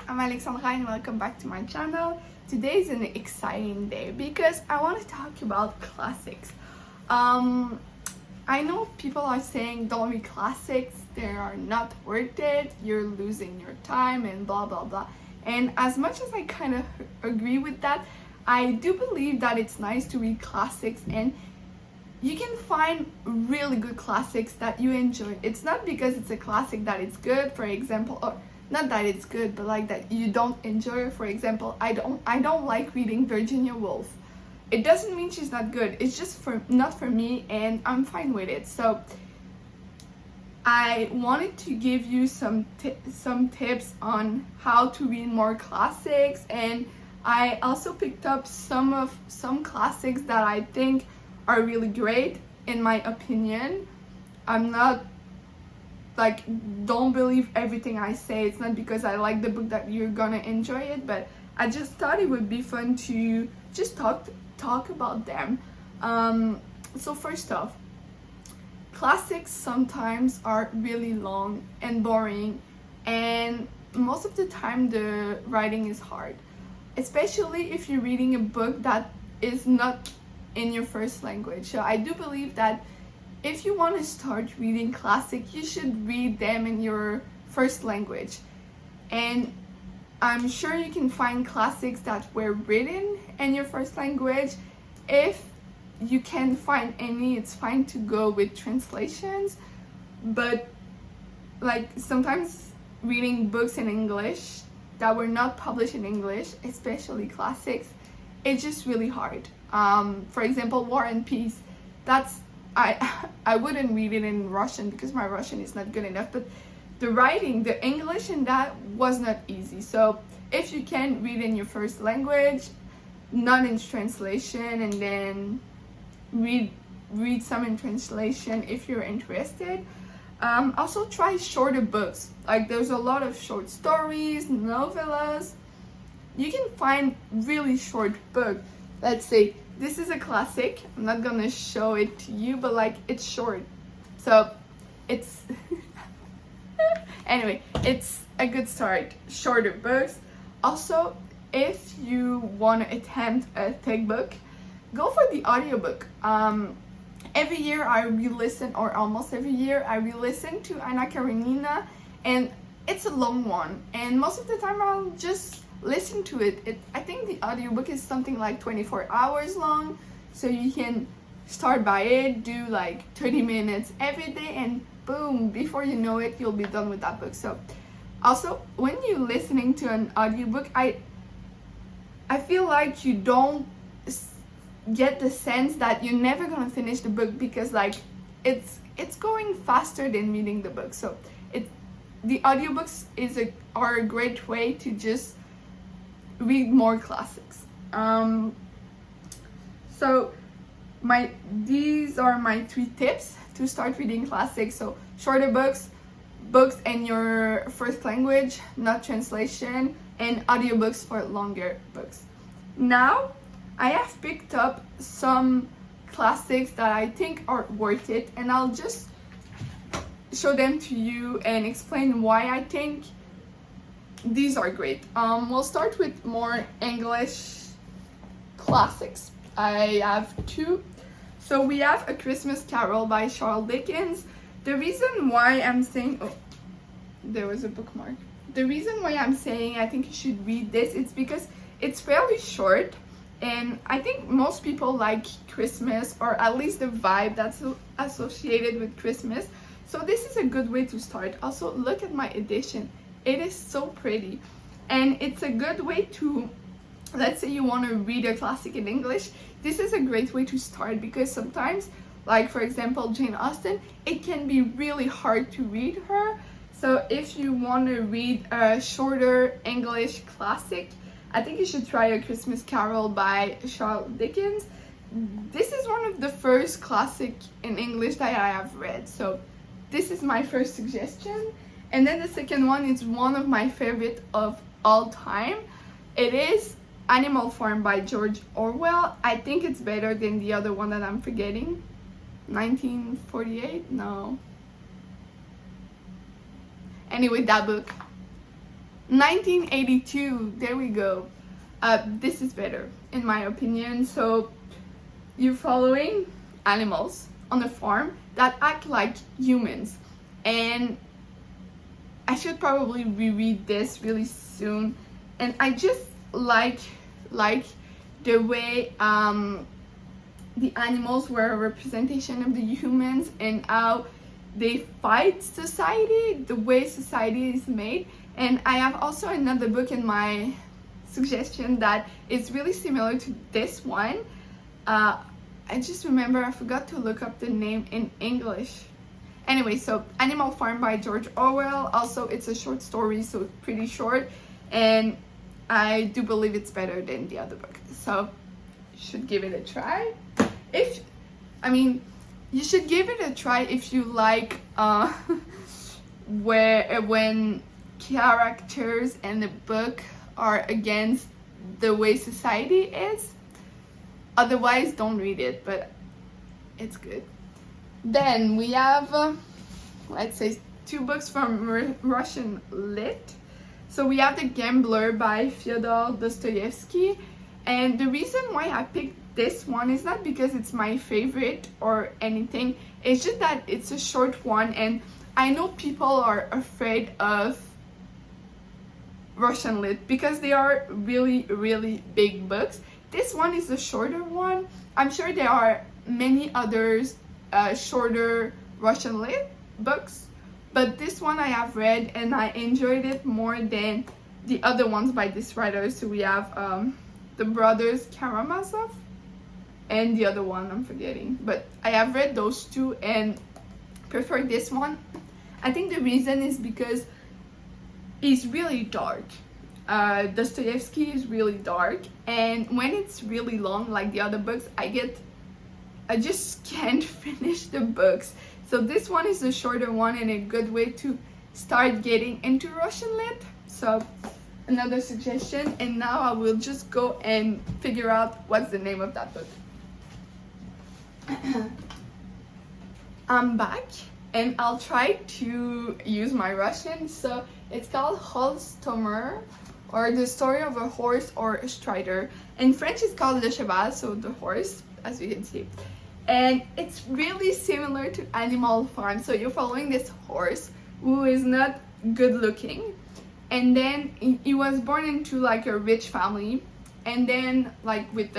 I'm Alexandra and welcome back to my channel. Today is an exciting day because I want to talk about classics. I know people are saying don't read classics, they are not worth it, you're losing your time and blah blah blah. And as much as I kind of agree with that, I do believe that it's nice to read classics and you can find really good classics that you enjoy. It's not because it's a classic that it's good, for example, or not that it's good, but like that you don't enjoy it. For example, I don't like reading Virginia Woolf. It doesn't mean she's not good. It's just not for me, and I'm fine with it. So I wanted to give you some tips on how to read more classics, and I also picked up some classics that I think are really great in my opinion. I'm not like, don't believe everything I say. It's not because I like the book that you're gonna enjoy it, but I just thought it would be fun to just talk about them. So first off, classics sometimes are really long and boring, and most of the time the writing is hard, especially if you're reading a book that is not in your first language. So I do believe that if you want to start reading classics, you should read them in your first language. And I'm sure you can find classics that were written in your first language. If you can't find any, it's fine to go with translations. But like sometimes reading books in English that were not published in English, especially classics, it's just really hard. For example, War and Peace, I wouldn't read it in Russian because my Russian is not good enough, but the writing, the English in that was not easy. So if you can read in your first language, not in translation, and then read some in translation if you're interested. Also try shorter books. Like there's a lot of short stories, novellas. You can find really short books. Let's say this is a classic. I'm not gonna show it to you, but like it's short, so it's anyway, it's a good start. Shorter books. Also, if you want to attempt a thick book, go for the audiobook. Every year I re-listen, or almost every year I re-listen to Anna Karenina, and it's a long one, and most of the time I'll just listen to it. I think the audiobook is something like 24 hours long, so you can start by it, do like 30 minutes every day, and boom, before you know it, you'll be done with that book. So also, when you're listening to an audiobook, I feel like you don't get the sense that you're never gonna finish the book, because like it's going faster than reading the book. So the audiobooks are a great way to just read more classics. So these are my 3 tips to start reading classics. So shorter books in your first language, not translation, and audiobooks for longer books. Now I have picked up some classics that I think are worth it, and I'll just show them to you and explain why I think these are great. We'll start with more English classics. I have 2. So we have A Christmas Carol by Charles Dickens. The reason why I'm saying, oh, there was a bookmark. The reason why I'm saying I think you should read this is because it's fairly short, and I think most people like Christmas, or at least the vibe that's associated with Christmas. So this is a good way to start. Also, look at my edition. It is so pretty, and it's a good way to, let's say you want to read a classic in English, this is a great way to start, because sometimes, like for example Jane Austen, it can be really hard to read her. So if you want to read a shorter English classic, I think you should try A Christmas Carol by Charles Dickens. This is one of the first classic in English that I have read, so this is my first suggestion. And then the second one is one of my favorite of all time. It is Animal Farm by George Orwell. I think it's better than the other one that I'm forgetting. 1948? No. Anyway, that book. 1982, there we go. This is better in my opinion. So you're following animals on a farm that act like humans, and I should probably reread this really soon. And I just like the way the animals were a representation of the humans and how they fight society, the way society is made. And I have also another book in my suggestion that is really similar to this one. I just remember I forgot to look up the name in English. Anyway, so Animal Farm by George Orwell. Also, it's a short story, so it's pretty short, and I do believe it's better than the other book. So you should give it a try. You should give it a try if you like when characters in the book are against the way society is. Otherwise, don't read it, but it's good. Then we have, let's say, 2 books from Russian lit. So we have The Gambler by Fyodor Dostoevsky. And the reason why I picked this one is not because it's my favorite or anything. It's just that it's a short one, and I know people are afraid of Russian lit because they are really, really big books. This one is a shorter one. I'm sure there are many others shorter Russian lit books, but this one I have read and I enjoyed it more than the other ones by this writer. So we have the brothers Karamazov and the other one I'm forgetting, but I have read those 2 and prefer this one. I think the reason is because it's really dark. Dostoevsky is really dark, and when it's really long like the other books, I just can't finish the books. So this one is a shorter one and a good way to start getting into Russian lit. So another suggestion, and now I will just go and figure out what's the name of that book. I'm back and I'll try to use my Russian. So it's called Holstomer, or the story of a horse or a strider. In French it's called Le Cheval, so the horse, as you can see. And it's really similar to Animal Farm. So you're following this horse who is not good looking, and then he was born into like a rich family, and then like with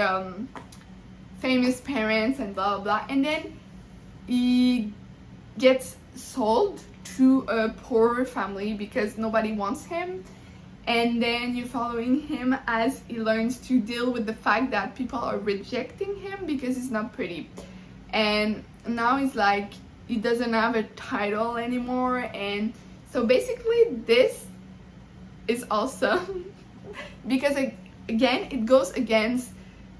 famous parents and blah blah blah, and then he gets sold to a poorer family because nobody wants him. And then you're following him as he learns to deal with the fact that people are rejecting him because he's not pretty. And now he's like, he doesn't have a title anymore. And so basically this is awesome because again, it goes against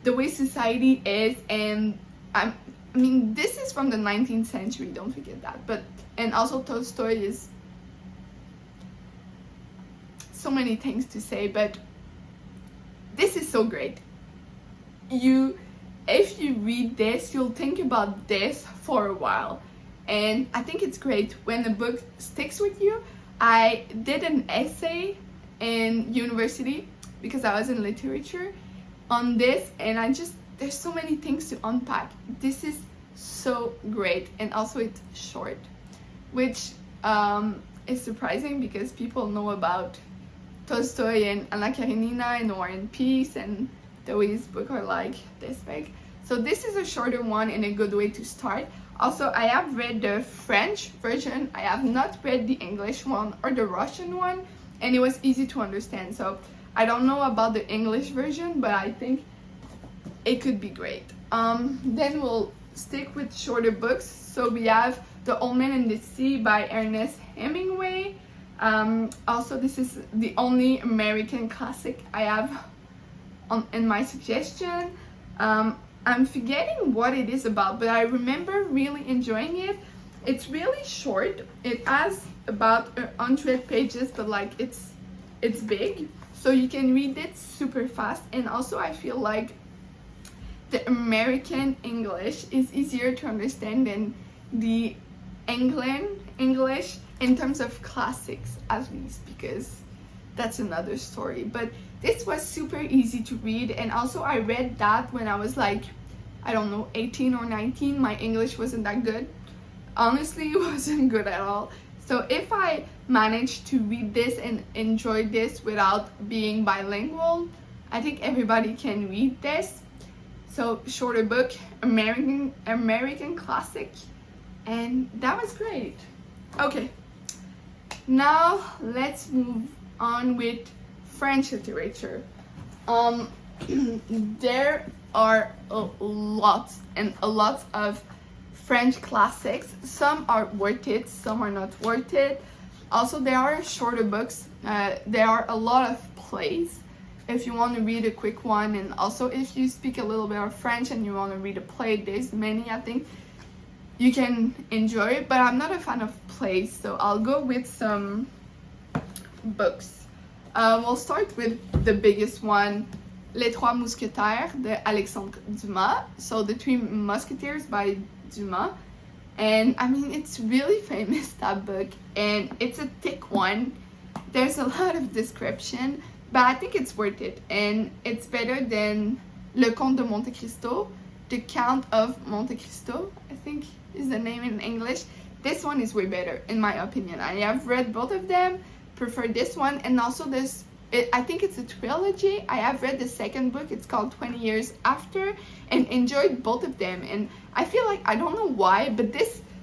the way society is. And I mean, this is from the 19th century, don't forget that. But, and also Tolstoy is so many things to say, but this is so great. If you read this, you'll think about this for a while, and I think it's great when the book sticks with you. I did an essay in university because I was in literature on this, and there's so many things to unpack. This is so great, and also it's short, which is surprising because people know about Tolstoy and Anna Karenina and War and Peace, and those books are like this big. So this is a shorter one and a good way to start. Also, I have read the French version. I have not read the English one or the Russian one, and it was easy to understand. So I don't know about the English version, but I think it could be great. Then we'll stick with shorter books. So we have The Old Man and the Sea by Ernest Hemingway. Also, this is the only American classic I have in my suggestion. I'm forgetting what it is about, but I remember really enjoying it. It's really short. It has about 100 pages, but like it's big, so you can read it super fast. And also I feel like the American English is easier to understand than the England English in terms of classics, at least, because that's another story. But this was super easy to read, and also I read that when I was like, I don't know, 18 or 19. My English wasn't that good. Honestly, it wasn't good at all. So if I managed to read this and enjoy this without being bilingual, I think everybody can read this. So shorter book, American classic, and that was great. Okay, now let's move on with French literature. There are a lot of French classics. Some are worth it, some are not worth it. Also, there are shorter books. There are a lot of plays if you want to read a quick one, and also if you speak a little bit of French and you want to read a play, there's many I think you can enjoy it, but I'm not a fan of plays, so I'll go with some books. We'll start with the biggest one, Les Trois Mousquetaires de Alexandre Dumas, so The Three Musketeers by Dumas. And I mean, it's really famous, that book, and it's a thick one. There's a lot of description, but I think it's worth it, and it's better than Le Comte de Monte Cristo, The Count of Monte Cristo, I think is the name in English. This one is way better, in my opinion. I have read both of them, prefer this one, and also this, I think it's a trilogy. I have read the second book, it's called 20 Years After, and enjoyed both of them. And I feel like, I don't know why, but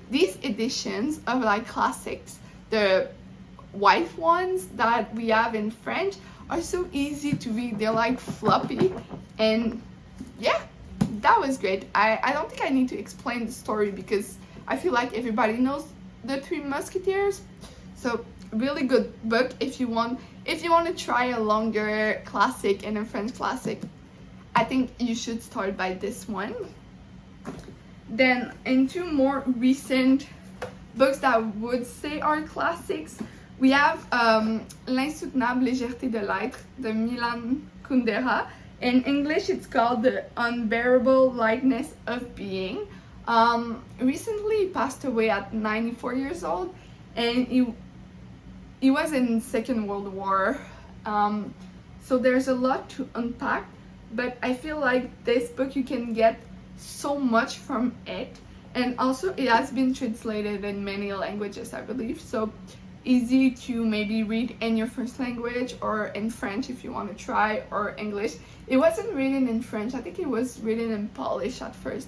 these editions of like classics, the white ones that we have in French, are so easy to read. They're like floppy, and yeah, that was great. I don't think I need to explain the story because I feel like everybody knows The Three Musketeers. So really good book if you want to try a longer classic and a French classic. I think you should start by this one. Then into more recent books that I would say are classics, we have L'insoutenable légèreté de l'être de Milan Kundera. In English, it's called The Unbearable Lightness of Being. Recently, he passed away at 94 years old, and he was in Second World War. So there's a lot to unpack, but I feel like this book, you can get so much from it, and also it has been translated in many languages, I believe, so easy to maybe read in your first language or in French if you want to try, or English. It wasn't written in French, I think it was written in Polish at first,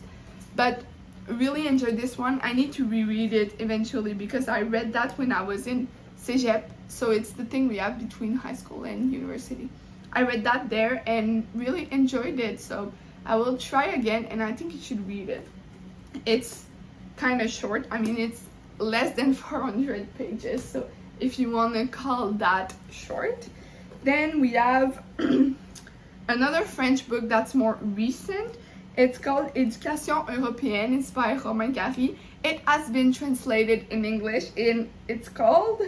but really enjoyed this one. I need to reread it eventually because I read that when I was in Cégep, so it's the thing we have between high school and university. I read that there and really enjoyed it, so I will try again, and I think you should read it. It's kind of short. I mean, it's less than 400 pages, so if you want to call that short. Then we have another French book that's more recent. It's called Éducation Européenne. It's by Romain Gary. It has been translated in English, it's called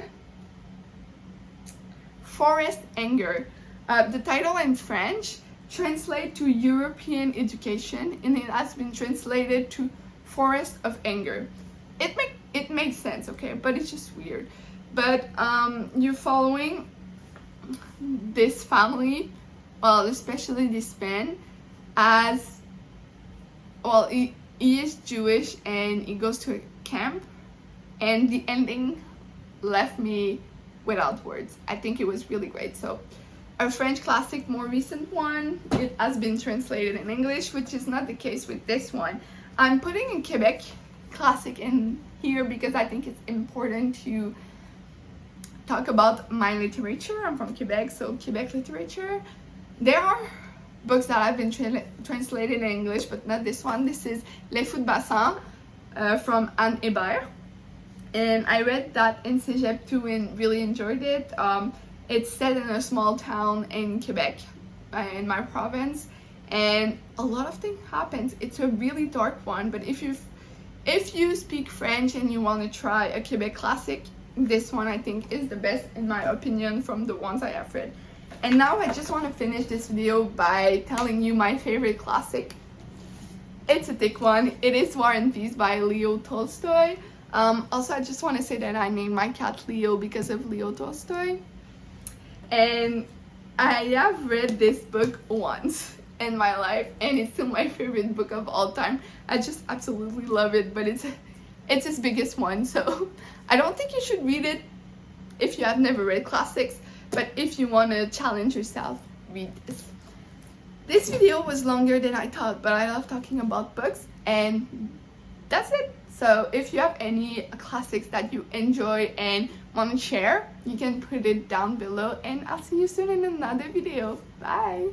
Forest Anger. The title in French translate to European Education, and it has been translated to Forest of Anger. It makes sense, okay, but it's just weird. But you're following this family, well, especially this man, as well, he is Jewish and he goes to a camp, and the ending left me without words. I think it was really great. So a French classic, more recent one, it has been translated in English, which is not the case with this one. I'm putting a Quebec classic in here because I think it's important to talk about my literature. I'm from Quebec, so Quebec literature. There are books that have been translated in English, but not this one. This is Les Fous de Bassin from Anne Hébert, and I read that in Cégep too and really enjoyed it. It's set in a small town in Quebec, in my province, and a lot of things happens. It's a really dark one, but if you speak French and you want to try a Quebec classic, this one I think is the best in my opinion from the ones I have read. And now I just want to finish this video by telling you my favorite classic. It's a thick one. It is War and Peace by Leo Tolstoy. Also, I just want to say that I named my cat Leo because of Leo Tolstoy. and I have read this book once in my life, and it's still my favorite book of all time. I just absolutely love it, but it's his biggest one, so I don't think you should read it if you have never read classics, but if you want to challenge yourself, read this. This video was longer than I thought, but I love talking about books, and that's it. So if you have any classics that you enjoy and want to share, you can put it down below, and I'll see you soon in another video. Bye!